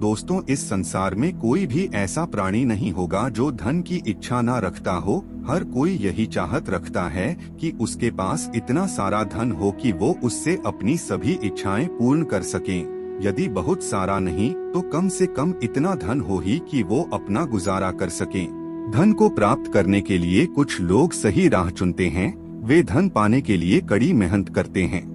दोस्तों, इस संसार में कोई भी ऐसा प्राणी नहीं होगा जो धन की इच्छा ना रखता हो। हर कोई यही चाहत रखता है कि उसके पास इतना सारा धन हो कि वो उससे अपनी सभी इच्छाएं पूर्ण कर सकें। यदि बहुत सारा नहीं तो कम से कम इतना धन हो ही कि वो अपना गुजारा कर सकें। धन को प्राप्त करने के लिए कुछ लोग सही राह चुनते हैं, वे धन पाने के लिए कड़ी मेहनत करते हैं।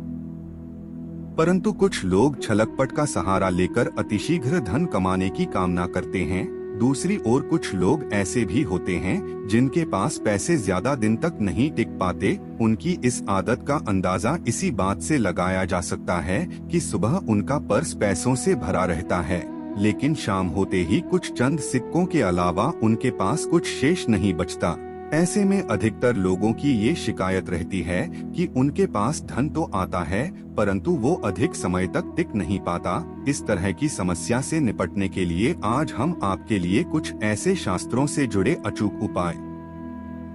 परंतु कुछ लोग छलकपट का सहारा लेकर अतिशीघ्र धन कमाने की कामना करते हैं। दूसरी ओर कुछ लोग ऐसे भी होते हैं जिनके पास पैसे ज्यादा दिन तक नहीं टिक पाते। उनकी इस आदत का अंदाजा इसी बात से लगाया जा सकता है कि सुबह उनका पर्स पैसों से भरा रहता है, लेकिन शाम होते ही कुछ चंद सिक्कों के अलावा उनके पास कुछ शेष नहीं बचता। ऐसे में अधिकतर लोगों की ये शिकायत रहती है कि उनके पास धन तो आता है परंतु वो अधिक समय तक टिक नहीं पाता। इस तरह की समस्या से निपटने के लिए आज हम आपके लिए कुछ ऐसे शास्त्रों से जुड़े अचूक उपाय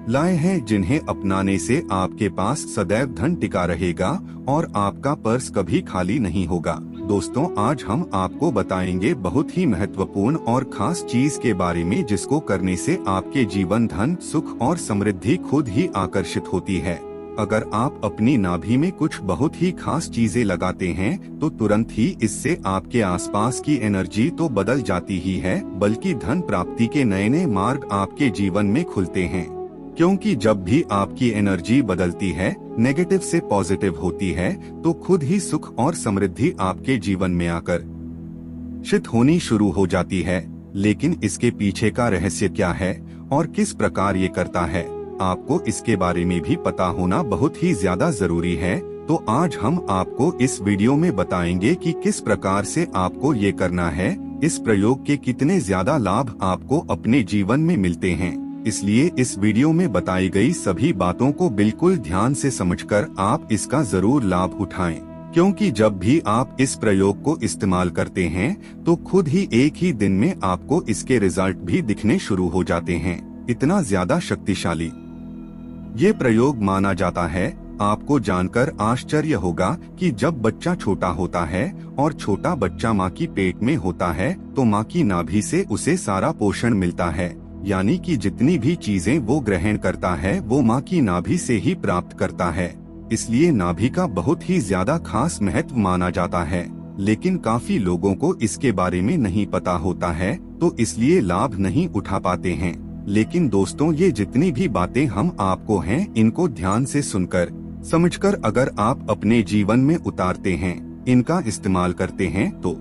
लाए हैं जिन्हें अपनाने से आपके पास सदैव धन टिका रहेगा और आपका पर्स कभी खाली नहीं होगा। दोस्तों, आज हम आपको बताएंगे बहुत ही महत्वपूर्ण और खास चीज के बारे में जिसको करने से आपके जीवन धन, सुख और समृद्धि खुद ही आकर्षित होती है। अगर आप अपनी नाभि में कुछ बहुत ही खास चीजें लगाते हैं तो तुरंत ही इससे आपके आसपास की एनर्जी तो बदल जाती ही है, बल्कि धन प्राप्ति के नए नए मार्ग आपके जीवन में खुलते हैं। क्योंकि जब भी आपकी एनर्जी बदलती है, नेगेटिव से पॉजिटिव होती है, तो खुद ही सुख और समृद्धि आपके जीवन में आकर शित होनी शुरू हो जाती है। लेकिन इसके पीछे का रहस्य क्या है और किस प्रकार ये करता है, आपको इसके बारे में भी पता होना बहुत ही ज्यादा जरूरी है। तो आज हम आपको इस वीडियो में बताएंगे कि किस प्रकार से आपको ये करना है, इस प्रयोग के कितने ज्यादा लाभ आपको अपने जीवन में मिलते हैं। इसलिए इस वीडियो में बताई गई सभी बातों को बिल्कुल ध्यान से समझकर आप इसका जरूर लाभ उठाएं, क्योंकि जब भी आप इस प्रयोग को इस्तेमाल करते हैं तो खुद ही एक ही दिन में आपको इसके रिजल्ट भी दिखने शुरू हो जाते हैं। इतना ज्यादा शक्तिशाली ये प्रयोग माना जाता है। आपको जानकर आश्चर्य होगा कि जब बच्चा छोटा होता है और छोटा बच्चा माँ की पेट में होता है तो माँ की नाभि से उसे सारा पोषण मिलता है, यानी कि जितनी भी चीजें वो ग्रहण करता है वो माँ की नाभि से ही प्राप्त करता है। इसलिए नाभि का बहुत ही ज्यादा खास महत्व माना जाता है, लेकिन काफी लोगों को इसके बारे में नहीं पता होता है तो इसलिए लाभ नहीं उठा पाते हैं। लेकिन दोस्तों, ये जितनी भी बातें हम आपको हैं इनको ध्यान से सुनकर समझकर अगर आप अपने जीवन में उतारते हैं, इनका इस्तेमाल करते हैं तो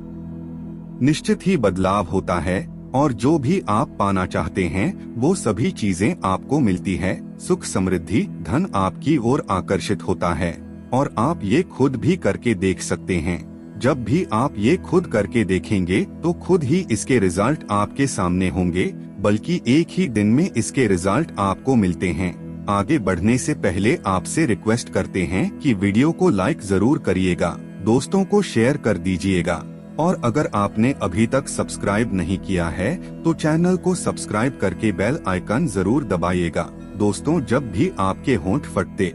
निश्चित ही बदलाव होता है और जो भी आप पाना चाहते हैं वो सभी चीजें आपको मिलती है। सुख, समृद्धि, धन आपकी ओर आकर्षित होता है और आप ये खुद भी करके देख सकते हैं। जब भी आप ये खुद करके देखेंगे तो खुद ही इसके रिजल्ट आपके सामने होंगे, बल्कि एक ही दिन में इसके रिजल्ट आपको मिलते हैं। आगे बढ़ने से पहले आपसे रिक्वेस्ट करते हैं कि वीडियो को लाइक जरूर करिएगा, दोस्तों को शेयर कर दीजिएगा और अगर आपने अभी तक सब्सक्राइब नहीं किया है तो चैनल को सब्सक्राइब करके बेल आइकन जरूर दबाइएगा। दोस्तों, जब भी आपके होंठ फटते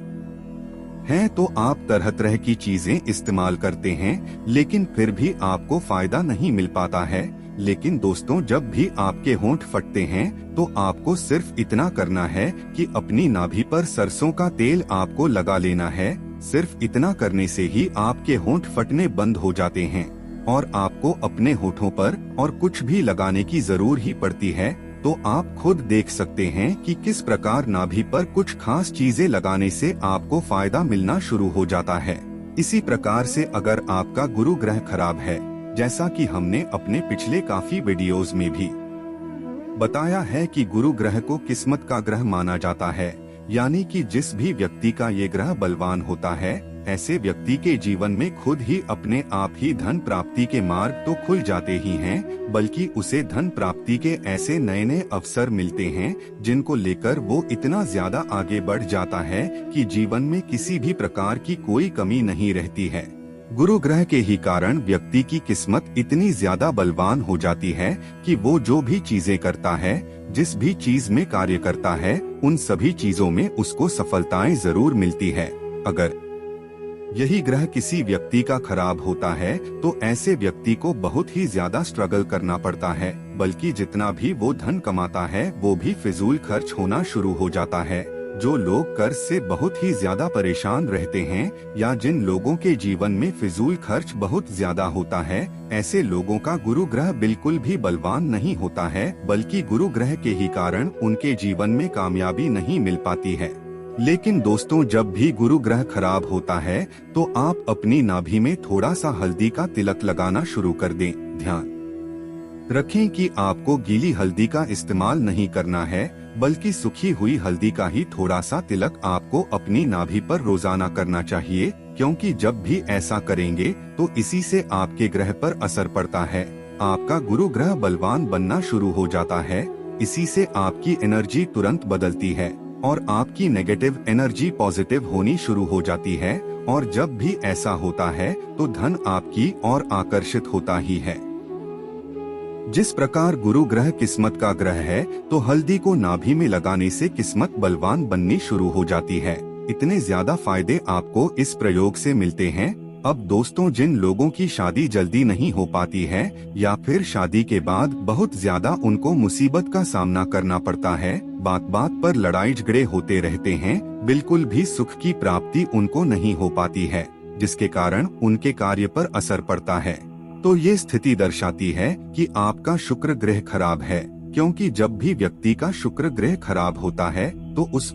हैं तो आप तरह तरह की चीजें इस्तेमाल करते हैं लेकिन फिर भी आपको फायदा नहीं मिल पाता है। लेकिन दोस्तों, जब भी आपके होंठ फटते हैं तो आपको सिर्फ इतना करना है कि अपनी नाभि पर सरसों का तेल आपको लगा लेना है। सिर्फ इतना करने से ही आपके होंठ फटने बंद हो जाते हैं और आपको अपने होठों पर और कुछ भी लगाने की जरूर ही पड़ती है। तो आप खुद देख सकते हैं कि किस प्रकार नाभि पर कुछ खास चीजें लगाने से आपको फायदा मिलना शुरू हो जाता है। इसी प्रकार से अगर आपका गुरु ग्रह खराब है, जैसा कि हमने अपने पिछले काफी वीडियोस में भी बताया है कि गुरु ग्रह को किस्मत का ग्रह माना जाता है, यानी कि जिस भी व्यक्ति का ये ग्रह बलवान होता है ऐसे व्यक्ति के जीवन में खुद ही अपने आप ही धन प्राप्ति के मार्ग तो खुल जाते ही हैं, बल्कि उसे धन प्राप्ति के ऐसे नए नए अवसर मिलते हैं जिनको लेकर वो इतना ज्यादा आगे बढ़ जाता है कि जीवन में किसी भी प्रकार की कोई कमी नहीं रहती है। गुरु ग्रह के ही कारण व्यक्ति की किस्मत इतनी ज्यादा बलवान हो जाती है कि वो जो भी चीजें करता है, जिस भी चीज में कार्य करता है, उन सभी चीजों में उसको सफलताएं जरूर मिलती है। अगर यही ग्रह किसी व्यक्ति का खराब होता है तो ऐसे व्यक्ति को बहुत ही ज्यादा स्ट्रगल करना पड़ता है, बल्कि जितना भी वो धन कमाता है वो भी फिजूल खर्च होना शुरू हो जाता है। जो लोग कर्ज से बहुत ही ज्यादा परेशान रहते हैं या जिन लोगों के जीवन में फिजूल खर्च बहुत ज्यादा होता है, ऐसे लोगों का गुरु ग्रह बिल्कुल भी बलवान नहीं होता है, बल्कि गुरु ग्रह के ही कारण उनके जीवन में कामयाबी नहीं मिल पाती है। लेकिन दोस्तों, जब भी गुरु ग्रह खराब होता है तो आप अपनी नाभि में थोड़ा सा हल्दी का तिलक लगाना शुरू कर दें। ध्यान रखें कि आपको गीली हल्दी का इस्तेमाल नहीं करना है, बल्कि सूखी हुई हल्दी का ही थोड़ा सा तिलक आपको अपनी नाभि पर रोजाना करना चाहिए, क्योंकि जब भी ऐसा करेंगे तो इसी से आपके ग्रह पर असर पड़ता है। आपका गुरु ग्रह बलवान बनना शुरू हो जाता है। इसी से आपकी एनर्जी तुरंत बदलती है और आपकी नेगेटिव एनर्जी पॉजिटिव होनी शुरू हो जाती है। और जब भी ऐसा होता है तो धन आपकी ओर आकर्षित होता ही है। जिस प्रकार गुरु ग्रह किस्मत का ग्रह है, तो हल्दी को नाभि में लगाने से किस्मत बलवान बननी शुरू हो जाती है। इतने ज्यादा फायदे आपको इस प्रयोग से मिलते हैं। अब दोस्तों, जिन लोगों की शादी जल्दी नहीं हो पाती है या फिर शादी के बाद बहुत ज्यादा उनको मुसीबत का सामना करना पड़ता है, बात बात पर लड़ाई झगड़े होते रहते हैं, बिल्कुल भी सुख की प्राप्ति उनको नहीं हो पाती है, जिसके कारण उनके कार्य पर असर पड़ता है, तो ये स्थिति दर्शाती है कि आपका शुक्र ग्रह खराब है। क्योंकि जब भी व्यक्ति का शुक्र ग्रह खराब होता है तो उस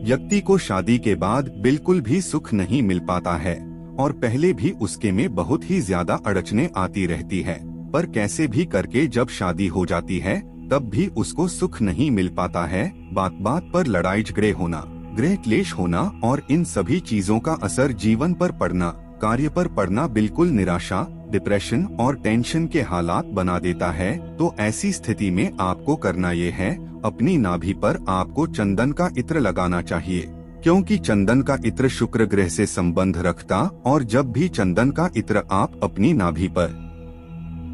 व्यक्ति को शादी के बाद बिल्कुल भी सुख नहीं मिल पाता है और पहले भी उसके में बहुत ही ज्यादा अड़चने आती रहती है, पर कैसे भी करके जब शादी हो जाती है तब भी उसको सुख नहीं मिल पाता है। बात बात पर लड़ाई झगड़े होना, गृह क्लेश होना और इन सभी चीजों का असर जीवन पर पड़ना, कार्य पर पड़ना बिल्कुल निराशा, डिप्रेशन और टेंशन के हालात बना देता है। तो ऐसी स्थिति में आपको करना ये है, अपनी नाभि पर आपको चंदन का इत्र लगाना चाहिए, क्योंकि चंदन का इत्र शुक्र ग्रह से संबंध रखता और जब भी चंदन का इत्र आप अपनी नाभि पर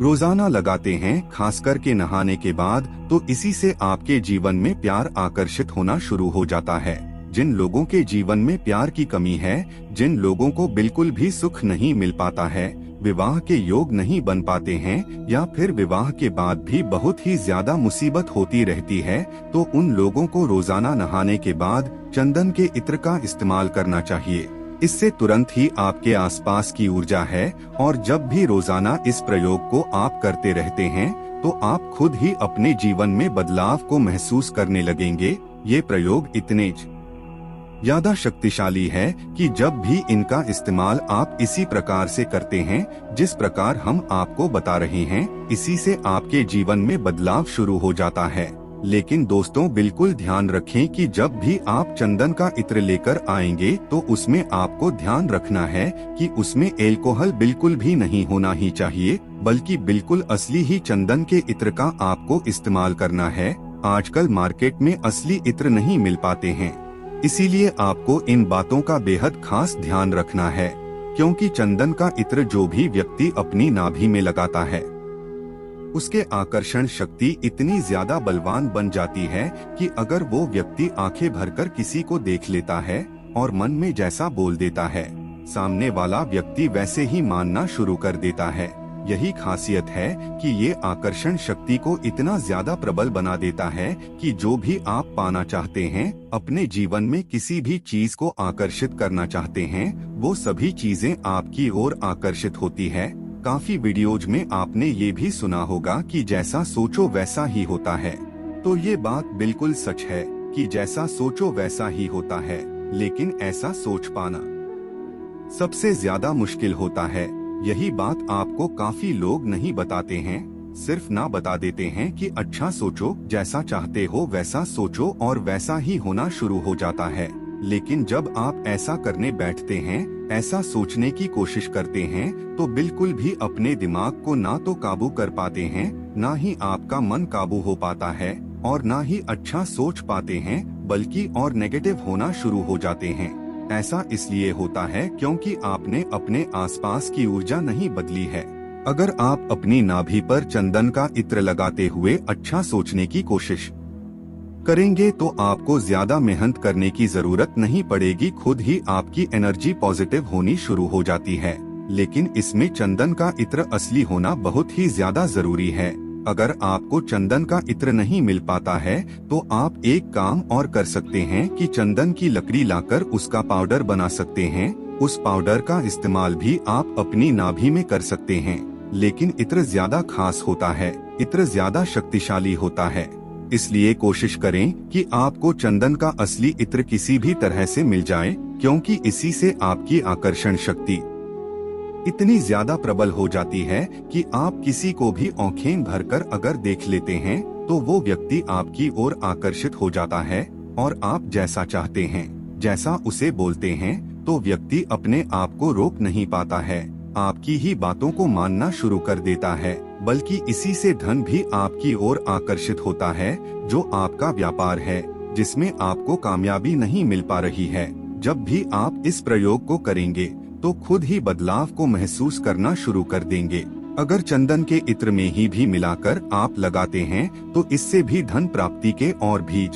रोजाना लगाते हैं, खास करके नहाने के बाद, तो इसी से आपके जीवन में प्यार आकर्षित होना शुरू हो जाता है। जिन लोगों के जीवन में प्यार की कमी है, जिन लोगों को बिल्कुल भी सुख नहीं मिल पाता है, विवाह के योग नहीं बन पाते हैं या फिर विवाह के बाद भी बहुत ही ज्यादा मुसीबत होती रहती है, तो उन लोगों को रोजाना नहाने के बाद चंदन के इत्र का इस्तेमाल करना चाहिए। इससे तुरंत ही आपके आसपास की ऊर्जा है और जब भी रोजाना इस प्रयोग को आप करते रहते हैं तो आप खुद ही अपने जीवन में बदलाव को महसूस करने लगेंगे। ये प्रयोग इतने ज्यादा शक्तिशाली है कि जब भी इनका इस्तेमाल आप इसी प्रकार से करते हैं जिस प्रकार हम आपको बता रहे हैं, इसी से आपके जीवन में बदलाव शुरू हो जाता है। लेकिन दोस्तों, बिल्कुल ध्यान रखें कि जब भी आप चंदन का इत्र लेकर आएंगे तो उसमें आपको ध्यान रखना है कि उसमें एल्कोहल बिल्कुल भी नहीं होना ही चाहिए, बल्कि बिल्कुल असली ही चंदन के इत्र का आपको इस्तेमाल करना है। आजकल मार्केट में असली इत्र नहीं मिल पाते हैं, इसीलिए आपको इन बातों का बेहद खास ध्यान रखना है, क्योंकि चंदन का इत्र जो भी व्यक्ति अपनी नाभि में लगाता है उसके आकर्षण शक्ति इतनी ज्यादा बलवान बन जाती है कि अगर वो व्यक्ति आंखें भरकर किसी को देख लेता है और मन में जैसा बोल देता है, सामने वाला व्यक्ति वैसे ही मानना शुरू कर देता है। यही खासियत है कि ये आकर्षण शक्ति को इतना ज्यादा प्रबल बना देता है कि जो भी आप पाना चाहते हैं, अपने जीवन में किसी भी चीज को आकर्षित करना चाहते हैं, वो सभी चीजें आपकी ओर आकर्षित होती है। काफी वीडियोज में आपने ये भी सुना होगा कि जैसा सोचो वैसा ही होता है, तो ये बात बिल्कुल सच है कि जैसा सोचो वैसा ही होता है, लेकिन ऐसा सोच पाना सबसे ज्यादा मुश्किल होता है। यही बात आपको काफी लोग नहीं बताते हैं, सिर्फ ना बता देते हैं कि अच्छा सोचो, जैसा चाहते हो वैसा सोचो और वैसा ही होना शुरू हो जाता है। लेकिन जब आप ऐसा करने बैठते हैं, ऐसा सोचने की कोशिश करते हैं, तो बिल्कुल भी अपने दिमाग को ना तो काबू कर पाते हैं, ना ही आपका मन काबू हो पाता है और ना ही अच्छा सोच पाते हैं, बल्कि और नेगेटिव होना शुरू हो जाते हैं। ऐसा इसलिए होता है क्योंकि आपने अपने आसपास की ऊर्जा नहीं बदली है। अगर आप अपनी नाभि पर चंदन का इत्र लगाते हुए अच्छा सोचने की कोशिश करेंगे तो आपको ज्यादा मेहनत करने की जरूरत नहीं पड़ेगी, खुद ही आपकी एनर्जी पॉजिटिव होनी शुरू हो जाती है। लेकिन इसमें चंदन का इत्र असली होना बहुत ही ज्यादा जरूरी है। अगर आपको चंदन का इत्र नहीं मिल पाता है तो आप एक काम और कर सकते हैं कि चंदन की लकड़ी लाकर उसका पाउडर बना सकते हैं। उस पाउडर का इस्तेमाल भी आप अपनी नाभि में कर सकते हैं। लेकिन इत्र ज्यादा खास होता है, इत्र ज्यादा शक्तिशाली होता है, इसलिए कोशिश करें कि आपको चंदन का असली इत्र किसी भी तरह से मिल जाए, क्योंकि इसी से आपकी आकर्षण शक्ति इतनी ज्यादा प्रबल हो जाती है कि आप किसी को भी आंखें भरकर अगर देख लेते हैं तो वो व्यक्ति आपकी ओर आकर्षित हो जाता है और आप जैसा चाहते हैं, जैसा उसे बोलते हैं, तो व्यक्ति अपने आप को रोक नहीं पाता है, आपकी ही बातों को मानना शुरू कर देता है। बल्कि इसी से धन भी आपकी ओर आकर्षित होता है, जो आपका व्यापार है, जिसमें आपको कामयाबी नहीं मिल पा रही है। जब भी आप इस प्रयोग को करेंगे तो खुद ही बदलाव को महसूस करना शुरू कर देंगे। अगर चंदन के इत्र में ही भी मिलाकर आप लगाते हैं तो इससे भी धन प्राप्ति के और भी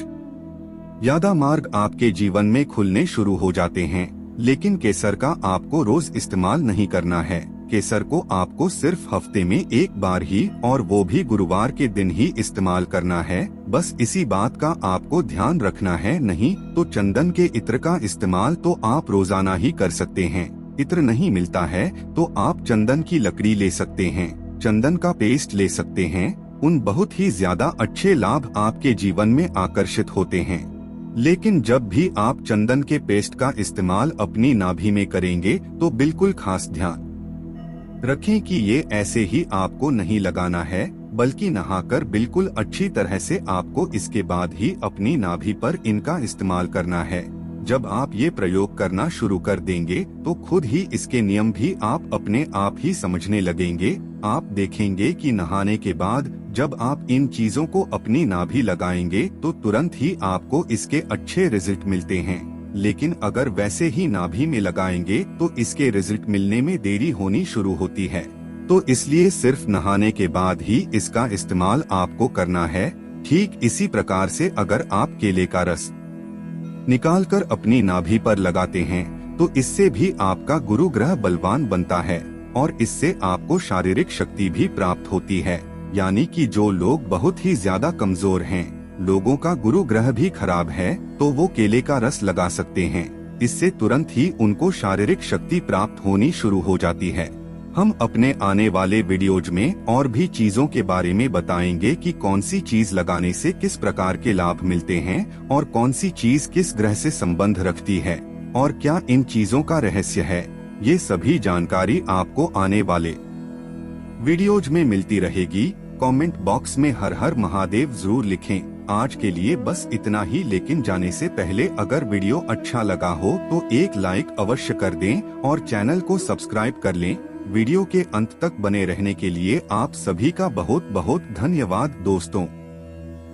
ज्यादा मार्ग आपके जीवन में खुलने शुरू हो जाते हैं। लेकिन केसर का आपको रोज इस्तेमाल नहीं करना है। केसर को आपको सिर्फ हफ्ते में एक बार ही, और वो भी गुरुवार के दिन ही इस्तेमाल करना है। बस इसी बात का आपको ध्यान रखना है। नहीं तो चंदन के इत्र का इस्तेमाल तो आप रोजाना ही कर सकते हैं। इत्र नहीं मिलता है तो आप चंदन की लकड़ी ले सकते हैं, चंदन का पेस्ट ले सकते हैं। उन बहुत ही ज्यादा अच्छे लाभ आपके जीवन में आकर्षित होते हैं। लेकिन जब भी आप चंदन के पेस्ट का इस्तेमाल अपनी नाभि में करेंगे तो बिल्कुल खास ध्यान रखें कि ये ऐसे ही आपको नहीं लगाना है, बल्कि नहाकर बिल्कुल अच्छी तरह से आपको इसके बाद ही अपनी नाभि पर इनका इस्तेमाल करना है। जब आप ये प्रयोग करना शुरू कर देंगे तो खुद ही इसके नियम भी आप अपने आप ही समझने लगेंगे। आप देखेंगे कि नहाने के बाद जब आप इन चीजों को अपनी नाभि लगाएंगे तो तुरंत ही आपको इसके अच्छे रिजल्ट मिलते हैं। लेकिन अगर वैसे ही नाभि में लगाएंगे तो इसके रिजल्ट मिलने में देरी होनी शुरू होती है। तो इसलिए सिर्फ नहाने के बाद ही इसका इस्तेमाल आपको करना है। ठीक इसी प्रकार से अगर आप केले का रस निकालकर अपनी नाभि पर लगाते हैं तो इससे भी आपका गुरु ग्रह बलवान बनता है और इससे आपको शारीरिक शक्ति भी प्राप्त होती है। यानी कि जो लोग बहुत ही ज्यादा कमजोर हैं, लोगों का गुरु ग्रह भी खराब है, तो वो केले का रस लगा सकते हैं। इससे तुरंत ही उनको शारीरिक शक्ति प्राप्त होनी शुरू हो जाती है। हम अपने आने वाले वीडियोज में और भी चीजों के बारे में बताएंगे कि कौन सी चीज लगाने से किस प्रकार के लाभ मिलते हैं और कौन सी चीज किस ग्रह से संबंध रखती है और क्या इन चीजों का रहस्य है। ये सभी जानकारी आपको आने वाले वीडियोज में मिलती रहेगी। कमेंट बॉक्स में हर हर महादेव जरूर लिखें। आज के लिए बस इतना ही, लेकिन जाने से पहले अगर वीडियो अच्छा लगा हो तो एक लाइक अवश्य कर दें और चैनल को सब्सक्राइब कर लें। वीडियो के अंत तक बने रहने के लिए आप सभी का बहुत बहुत धन्यवाद दोस्तों।